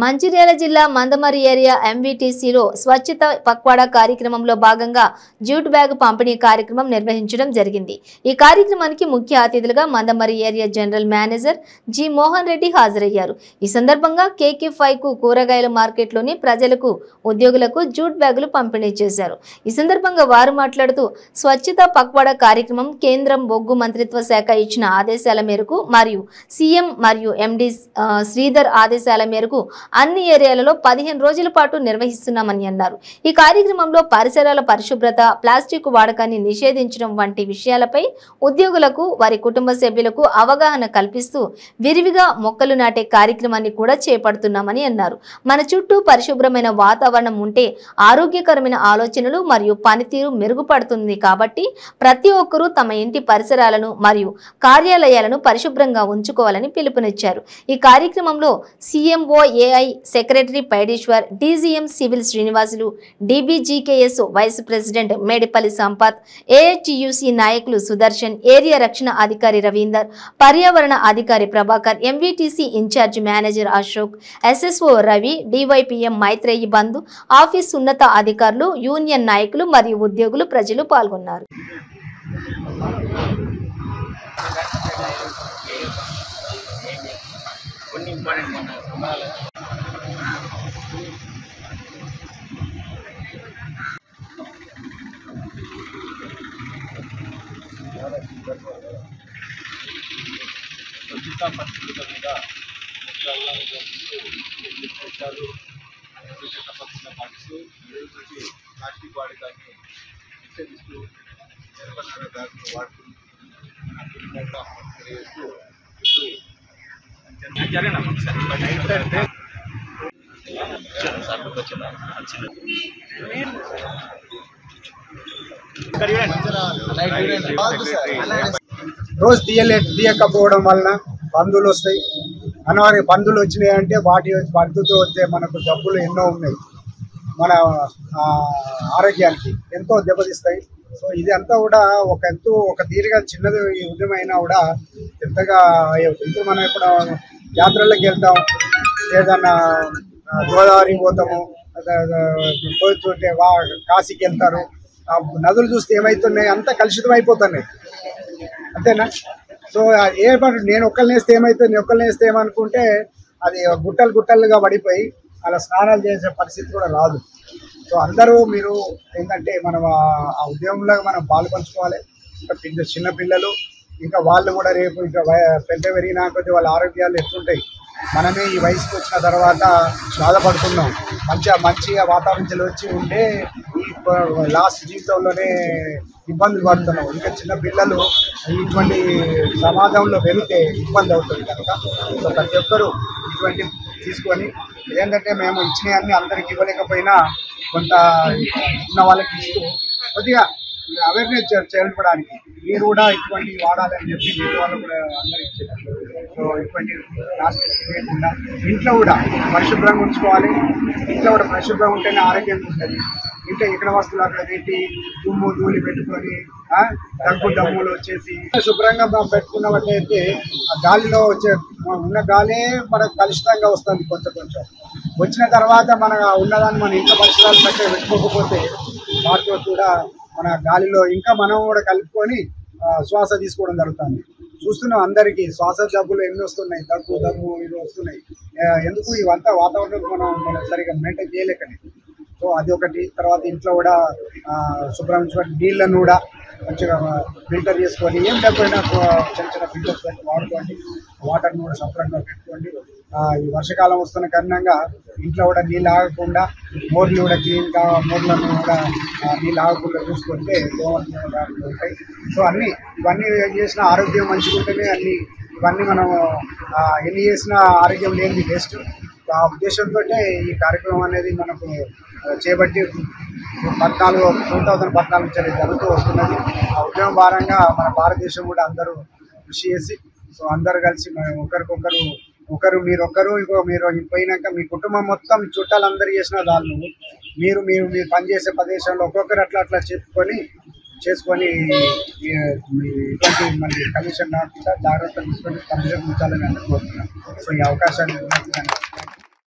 మంచిర్యాల జిల్లా మందమరి ఏరియా ఎంవిటిసిలో స్వచ్ఛత పక్వాడా కార్యక్రమంలో భాగంగా జ్యూట్ బ్యాగ్ పంపిణీ కార్యక్రమం నిర్వహించడం జరిగింది। ఈ కార్యక్రమానికి ముఖ్య అతిథులుగా Mandamarri area general manager G Mohan Reddy హాజరయ్యారు। ఈ సందర్భంగా KK5 కు కూరగాయల మార్కెట్లోని ప్రజలకు ఉద్యోగులకు జ్యూట్ బ్యాగులు పంపిణీ చేశారు। ఈ సందర్భంగా వారు మాట్లాడుతూ స్వచ్ఛత పక్వాడా కార్యక్రమం కేంద్రం బొగ్గు మంత్రిత్వ శాఖ ఇచ్చిన ఆదేశాల మేరకు మరియు సీఎం మరియు ఎండి శ్రీధర్ ఆదేశాల మేరకు అన్ని ఏరియాలలో 15 రోజుల పాటు నిర్వహిస్తున్నామని అన్నారు। ఈ కార్యక్రమంలో పరిసరాల పరిశుభ్రత, ప్లాస్టిక్ వాడకాన్ని నిషేధించడం వంటి విషయాలపై ఉద్యోగులకు వారి కుటుంబ సభ్యులకు అవగాహన కల్పిస్తూ విరివిగా మొక్కలు నాటే కార్యక్రమాన్ని కూడా చేపడుతున్నామని అన్నారు। మన చుట్టూ పరిశుభ్రమైన వాతావరణం ఉంటే ఆరోగ్యకరమైన ఆలోచనలు మరియు పనితీరు మెరుగుపడుతుంది కాబట్టి ప్రతి ఒక్కరూ తమ ఇంటి పరిసరాలను మరియు కార్యాలయాలను పరిశుభ్రంగా ఉంచుకోవాలని పిలుపునిచ్చారు। ఈ కార్యక్రమంలో CMO secretary Paideshwar, DGM civil Srinivasulu, DBGKS vice president Medipalli Sampath, AHUC నాయకులు సుదర్శన్, ఏరియా రక్షణ అధికారి రవీందర్, పర్యావరణ అధికారి Prabhakar, MVTC in charge manager Ashok, SSO Ravi, DYPM Maitreyi Bandhu, office ఉన్నత అధికారులు, యూనియన్ నాయకులు మరియు ఉద్యోగులు, ప్రజలు పాల్గొన్నారు। స్వచ్ఛతా పరిశుభ్రత మీద తప్పకుండా పాటిస్తూ ప్లాస్టిక్ వాడకాన్ని నిషేధిస్తూ జనపనార బ్యాగులు వాడుతూ రోజు తీయకపోవడం వలన పందులు వస్తాయి। అనివార్య పందులు వచ్చినాయంటే వాటితో వచ్చే మనకు జబ్బులు ఎన్నో ఉన్నాయి, మన ఆరోగ్యానికి ఎంతో దెబ్బతీస్తాయి। సో ఇది అంతా కూడా ఒక తీరుగా చిన్నది ఉద్యమైనా కూడా పెద్దగా ఇప్పుడు మనం ఇప్పుడు యాత్రలకు వెళ్తాం, ఏదన్నా గోదావరి పోతాము, పోతుంటే కాశీకి వెళ్తారు, నదులు చూస్తే ఏమవుతున్నాయి, అంతా కలుషితం అయిపోతున్నాయి, అంతేనా? సో నేను ఒక్కరినేస్తే ఏమవుతుంది, నేను ఒక్కరినేస్తే ఏమనుకుంటే అది గుట్టలుగా పడిపోయి అలా స్నానాలు చేసే పరిస్థితి కూడా రాదు। సో అందరూ మీరు ఏంటంటే మనం ఆ ఉద్యమంలో మనం పాల్పంచుకోవాలి। ఇంకా చిన్న పిల్లలు ఇంకా వాళ్ళు కూడా రేపు ఇంకా పెద్ద పెరిగినా కొద్ది వాళ్ళ ఆరోగ్యాలు ఎట్లుంటాయి, మనమే ఈ వయసుకు వచ్చిన తర్వాత బాధపడుతున్నాం, మంచిగా వాతావరణం వచ్చి ఉంటే ఈ లాస్ట్ జీవితంలోనే ఇబ్బందులు పడుతున్నాం। ఇంకా చిన్న పిల్లలు ఇటువంటి సమాజంలో వెళితే ఇబ్బంది అవుతుంది కనుక సో ప్రతి ఒక్కరూ ఇటువంటి తీసుకొని ఏంటంటే మేము ఇచ్చినవన్నీ అందరికి ఇవ్వలేకపోయినా కొంత ఉన్న వాళ్ళకి ఇస్తూ కొద్దిగా అవేర్నెస్ చేపడానికి మీరు కూడా ఇటువంటి వాడాలని చెప్పి మీరు వాళ్ళు కూడా అందరికి ఇచ్చేటప్పుడు సో ఇటువంటి ప్లాస్టిక్ లేకుండా ఇంట్లో కూడా పరిశుభ్రంగా ఉంచుకోవాలి। ఇంట్లో కూడా పరిశుభ్రంగా ఉంటేనే ఆరోగ్యంగా ఉంటుంది। ఇంట్లో ఇక్కడ వస్తువులు అక్కడ పెట్టి దుమ్ము ధూళి పెట్టుకొని దమ్ములు వచ్చేసి శుభ్రంగా మనం పెట్టుకున్నట్టయితే ఆ గాలిలో ఉన్న గాలే మనకు కలుషితంగా వస్తుంది, కొంచెం వచ్చిన తర్వాత మన ఉన్నదాన్ని మన ఇంట్లో పరిసరాలు పెట్టుకోకపోతే వాటితో కూడా మన గాలిలో ఇంకా మనం కూడా కలుపుకొని శ్వాస తీసుకోవడం జరుగుతుంది। చూస్తున్నాం అందరికీ శ్వాస జబ్బులు ఎన్ని వస్తున్నాయి, దమ్ము ఇవి వస్తున్నాయి, ఎందుకు ఇవంతా వాతావరణం మనం సరిగా మెయింటైన్ చేయలేకనే। సో అది ఒకటి। తర్వాత ఇంట్లో కూడా శుభ్రం నీళ్ళను కూడా మంచిగా ఫిల్టర్ చేసుకొని ఏం లేకపోయినా చిన్న ఫిల్టర్స్ పెట్టి వాడుకోండి, వాటర్ని కూడా శుభ్రంగా పెట్టుకోండి। ఈ వర్షాకాలం వస్తున్న కారణంగా ఇంట్లో కూడా నీళ్ళు ఆగకుండా మోర్లు కూడా క్లీన్గా మోర్లను కూడా నీళ్ళు ఆగకుండా చూసుకుంటే దోమలు ఉంటాయి। సో ఇవన్నీ చేసిన ఆరోగ్యం మంచిగా ఉంటేనే ఇవన్నీ మనం ఎన్ని చేసినా ఆరోగ్యం లేనిది వేస్ట్। ఆ ఉద్దేశంతో ఈ కార్యక్రమం అనేది మనకు చేపట్టి 2014 నుంచి జరుగుతూ వస్తున్నది। ఆ ఉద్యమ భారంగా మన భారతదేశం కూడా అందరూ కృషి చేసి సో అందరూ కలిసి ఒకరు మీరు పోయినాక మీ కుటుంబం మొత్తం చుట్టాలందరూ చేసిన దాన్ని మీరు పనిచేసే ప్రదేశంలో ఒక్కొక్కరు అట్లా చేసుకొని ఇటువంటి మళ్ళీ కమిషన్ రాకుండా జాగ్రత్తలు తీసుకొని పనిచేయాలని అనుకుంటున్నాను। సో ఈ అవకాశాన్ని